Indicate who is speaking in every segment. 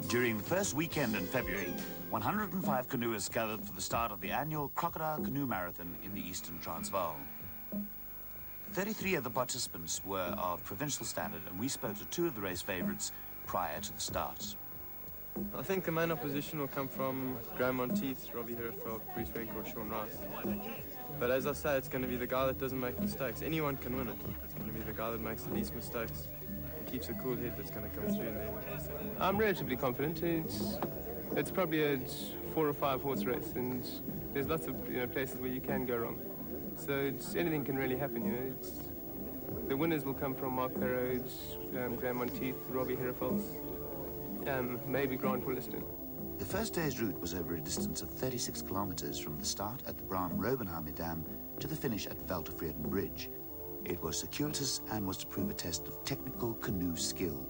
Speaker 1: During the first weekend in February, 105 canoeists gathered for the start of the annual Crocodile Canoe Marathon in the Eastern Transvaal. 33 of the participants were of provincial standard, and we spoke to two of the race favourites prior to the start.
Speaker 2: I think the main opposition will come from Graham Monteith, Robbie Herfeld, Bruce Wenker or Sean Rice. But as I say, it's going to be the guy that doesn't make mistakes. Anyone can win it. It's going to be the guy that makes the least mistakes and keeps a cool head that's going to come through in the end.
Speaker 3: I'm relatively confident. It's probably a 4 or 5 horse race, and there's lots of places where you can go wrong. So anything can really happen. The winners will come from Mark Perro, Graham Monteith, Robbie Herfeld, maybe Grant Williston.
Speaker 1: The first day's route was over a distance of 36 kilometres from the start at the Brown-Robenheimer Dam to the finish at Veltervreden Bridge. It was circuitous and was to prove a test of technical canoe skill.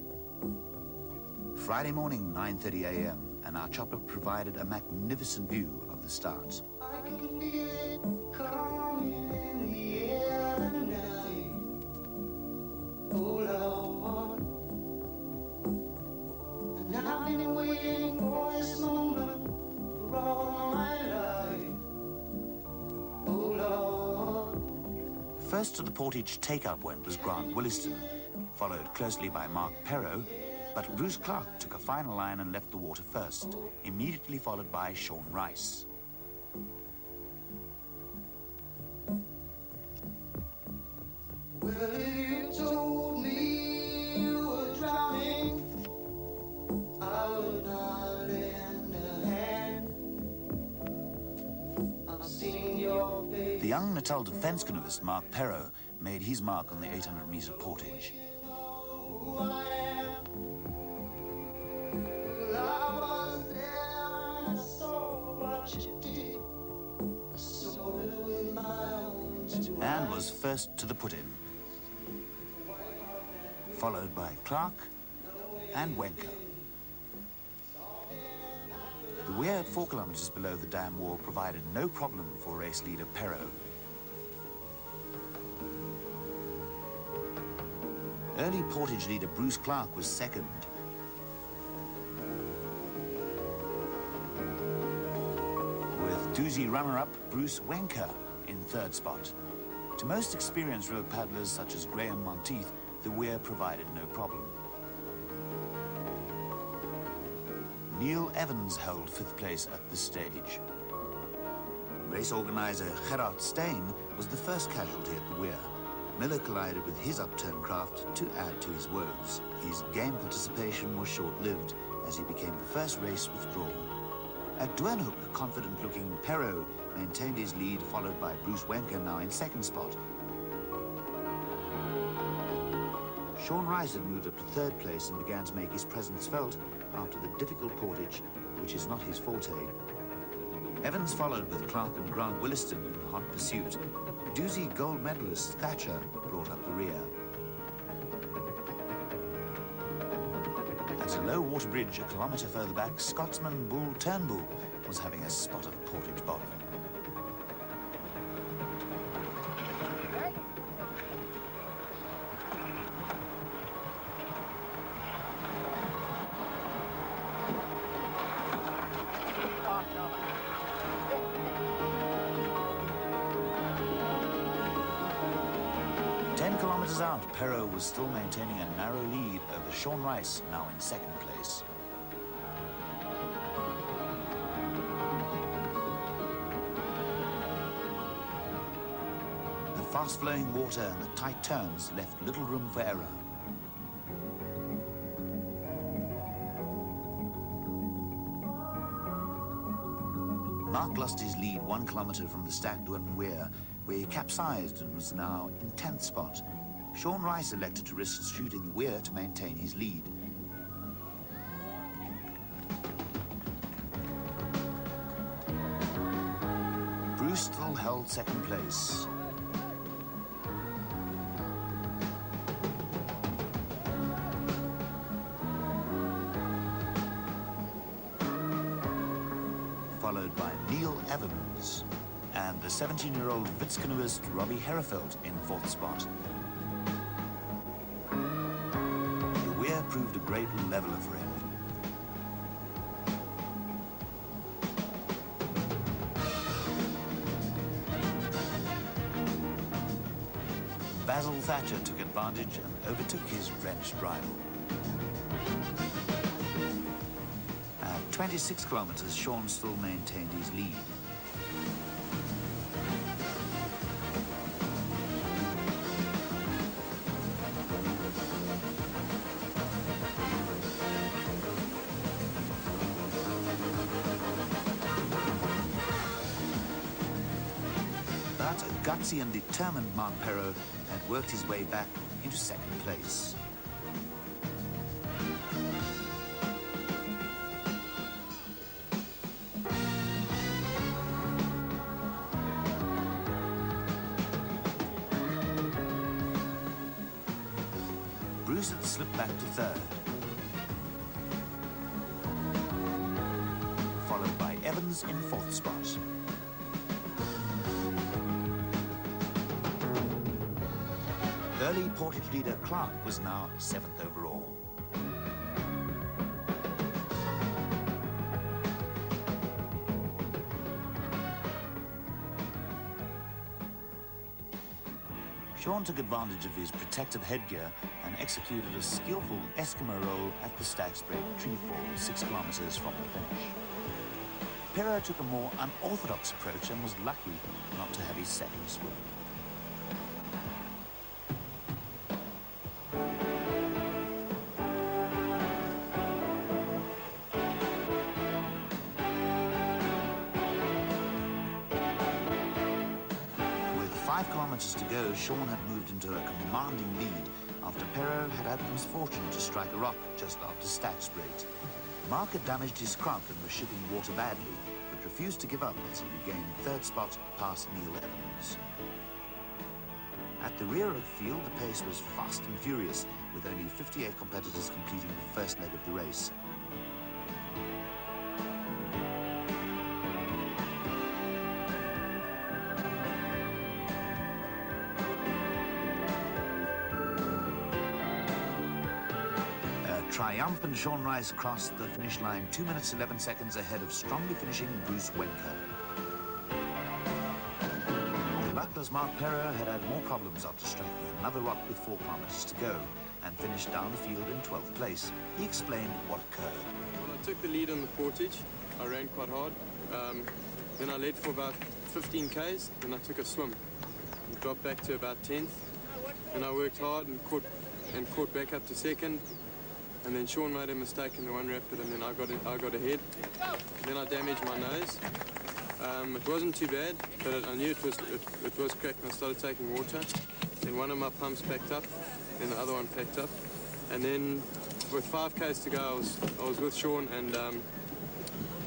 Speaker 1: Friday morning, 9:30 a.m., and our chopper provided a magnificent view of the start.
Speaker 4: I can feel it coming in the air tonight. Oh Lord, and I've been waiting for this moment for all my life. Oh Lord.
Speaker 1: First to the portage take-up went was Grant Williston, followed closely by Mark Perro, but Bruce Clark took a final line and left the water first, immediately followed by Sean Rice.
Speaker 4: Well, if you told me you were drowning, I would not lend a hand. I've seen your face.
Speaker 1: The young Natal defence canoeist Mark Perro made his mark on the 800-metre portage.
Speaker 4: Who I am. Well, I was there and I saw what you did. I saw it with my own two eyes.
Speaker 1: And was first to the put-in, followed by Clark and Wenker. The weir at 4 kilometres below the dam wall provided no problem for race leader Perro. Early portage leader Bruce Clark was second. With doozy runner-up Bruce Wenker in third spot. To most experienced rogue paddlers such as Graham Monteith, the weir provided no problem. Neil Evans held 5th place at this stage. Race organiser Gerard Steyn was the first casualty at the weir. Miller collided with his upturned craft to add to his woes. His game participation was short-lived as he became the first race withdrawn. At Duinhoek, a confident-looking Perro maintained his lead, followed by Bruce Wenker, now in 2nd spot. Sean Rice had moved up to 3rd place and began to make his presence felt after the difficult portage, which is not his forte. Evans followed with Clark and Grant Williston in hot pursuit. Doozy gold medalist Thatcher brought up the rear. At a low water bridge a kilometre further back, Scotsman Bull Turnbull was having a spot of portage bother. Out, Perro was still maintaining a narrow lead over Sean Rice, now in 2nd place. The fast-flowing water and the tight turns left little room for error. Mark lost his lead 1 kilometre from the Stagdoorn Weir, where he capsized and was now in 10th spot. Sean Rice elected to risk shooting the weir to maintain his lead. Bruce still held 2nd place. Followed by Neil Evans and the 17-year-old Wits canoeist Robbie Herfeld in 4th spot. The weir proved a great leveller for him. Basil Thatcher took advantage and overtook his drenched rival. At 26 kilometres, Sean still maintained his lead. But a gutsy and determined Mark Perrault had worked his way back into second place. Bruce had slipped back to third, followed by Evans in fourth spot. Early Portage leader Clark was now seventh overall. Sean took advantage of his protective headgear and executed a skillful Eskimo roll at the Stags Break tree fall 6 kilometres from the finish. Perrault took a more unorthodox approach and was lucky not to have his second swim. With 5 kilometres to go, Sean had moved into a commanding lead after Perrault had had the misfortune to strike a rock just after Stags Break. Mark had damaged his craft and was shipping water badly, but refused to give up as he regained third spot past Neil Evans. At the rear of the field, the pace was fast and furious, with only 58 competitors completing the first leg of the race. Triumphant Sean Rice crossed the finish line 2 minutes 11 seconds ahead of strongly finishing Bruce Wenker. The luckless Mark Perrault had had more problems after striking another rock with 4 kilometres to go and finished down the field in 12th place. He explained what occurred.
Speaker 2: Well, I took the lead on the portage. I ran quite hard. Then I led for about 15 Ks. Then I took a swim. And dropped back to about 10th. Then I worked hard and caught back up to second. And then Sean made a mistake in the one rapid, and then I got ahead. Then I damaged my nose. It wasn't too bad, but I knew it was cracked, and I started taking water. Then one of my pumps packed up, then the other one packed up. And then with 5 Ks to go, I was with Sean, and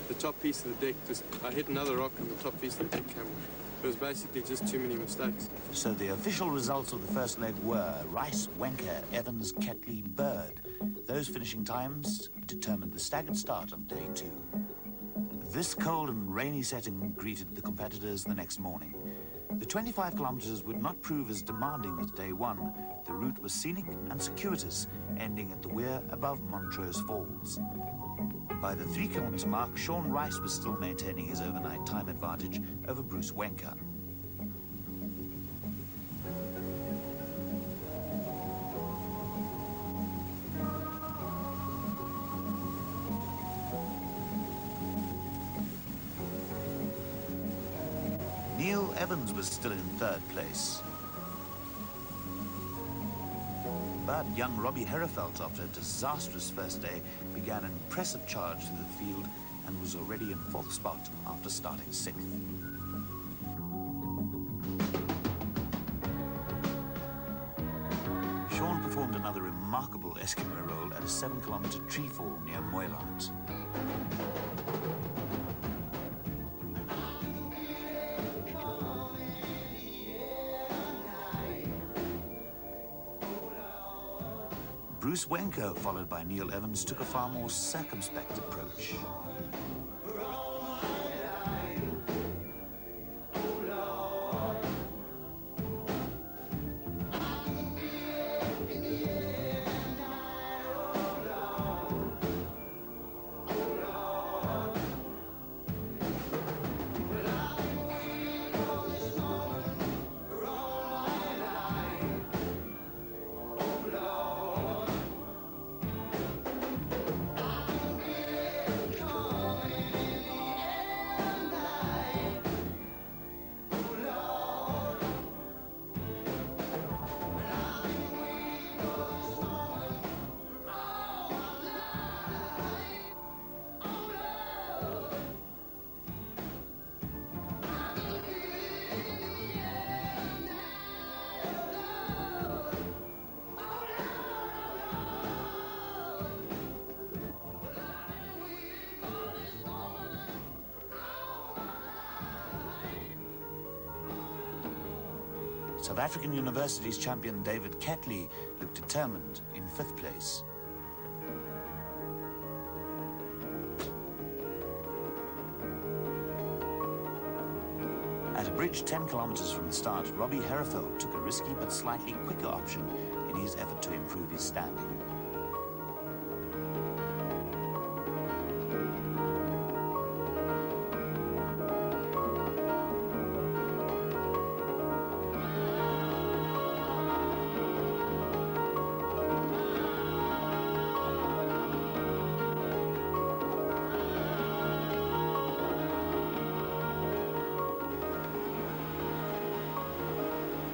Speaker 2: the top piece of the deck, I hit another rock and the top piece of the deck came off. It was basically just too many mistakes.
Speaker 1: So the official results of the first leg were Rice, Wenker, Evans, Ketley, Bird. Those finishing times determined the staggered start of day 2. This cold and rainy setting greeted the competitors the next morning. The 25 kilometres would not prove as demanding as day 1. The route was scenic and circuitous, ending at the weir above Montrose Falls. By the 3 kilometre mark, Sean Rice was still maintaining his overnight time advantage over Bruce Wenker. Neil Evans was still in 3rd place. But young Robbie Herefelt, after a disastrous first day, began an impressive charge through the field and was already in 4th spot after starting 6th. Sean performed another remarkable Eskimo roll at a 7 kilometre tree fall near Moylant. Bruce Wenker, followed by Neil Evans, took a far more circumspect approach. South African University's champion David Ketley looked determined in 5th place. At a bridge 10 kilometers from the start, Robbie Herefeld took a risky but slightly quicker option in his effort to improve his standing.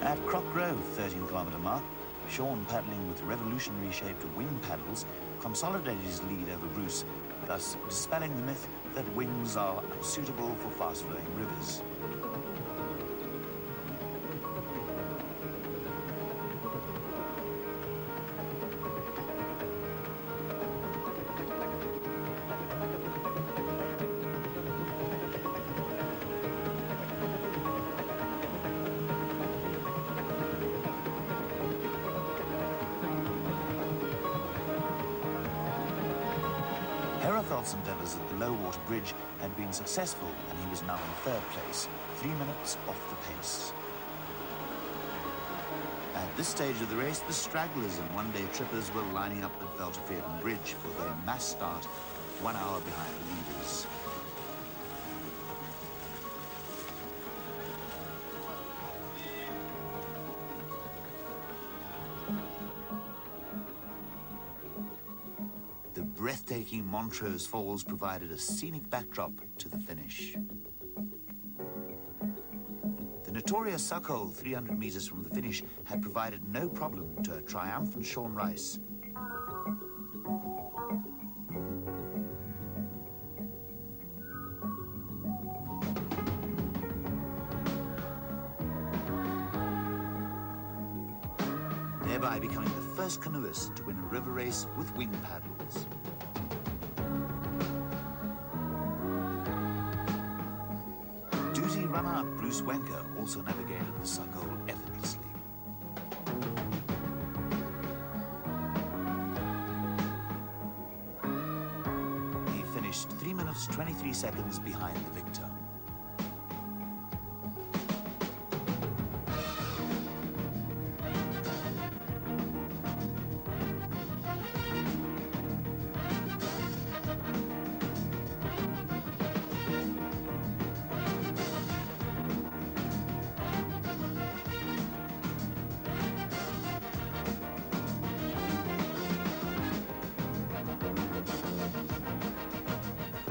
Speaker 1: At Crocodile, 13-kilometer mark, Sean, paddling with revolutionary-shaped wing paddles, consolidated his lead over Bruce, thus dispelling the myth that wings are unsuitable for fast-flowing rivers. Herefeld's endeavours at the low-water bridge had been successful, and he was now in 3rd place, 3 minutes off the pace. At this stage of the race, the stragglers and one-day trippers were lining up at Velterveerden Bridge for their mass start, 1 hour behind the leaders. The breathtaking Montrose Falls provided a scenic backdrop to the finish. The notorious Suckhole, 300 meters from the finish, had provided no problem to a triumphant Sean Rice. Thereby becoming the first canoeist to win a river race with wing paddles. Duty runner-up Bruce Wenker also navigated the Suckhole effortlessly. He finished 3 minutes 23 seconds behind the victor.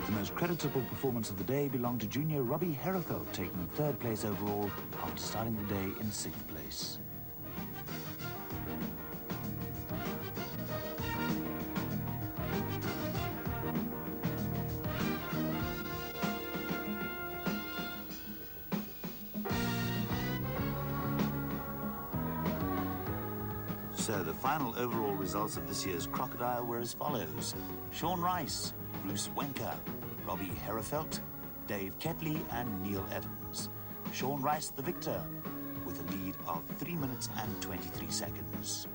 Speaker 1: The most creditable performance of the day belonged to junior Robbie Herefeld, taking 3rd place overall after starting the day in 6th place. So the final overall results of this year's Crocodile were as follows: Sean Rice, Bruce Wenker, Robbie Herefeld, Dave Ketley and Neil Evans. Sean Rice the victor with a lead of 3 minutes and 23 seconds.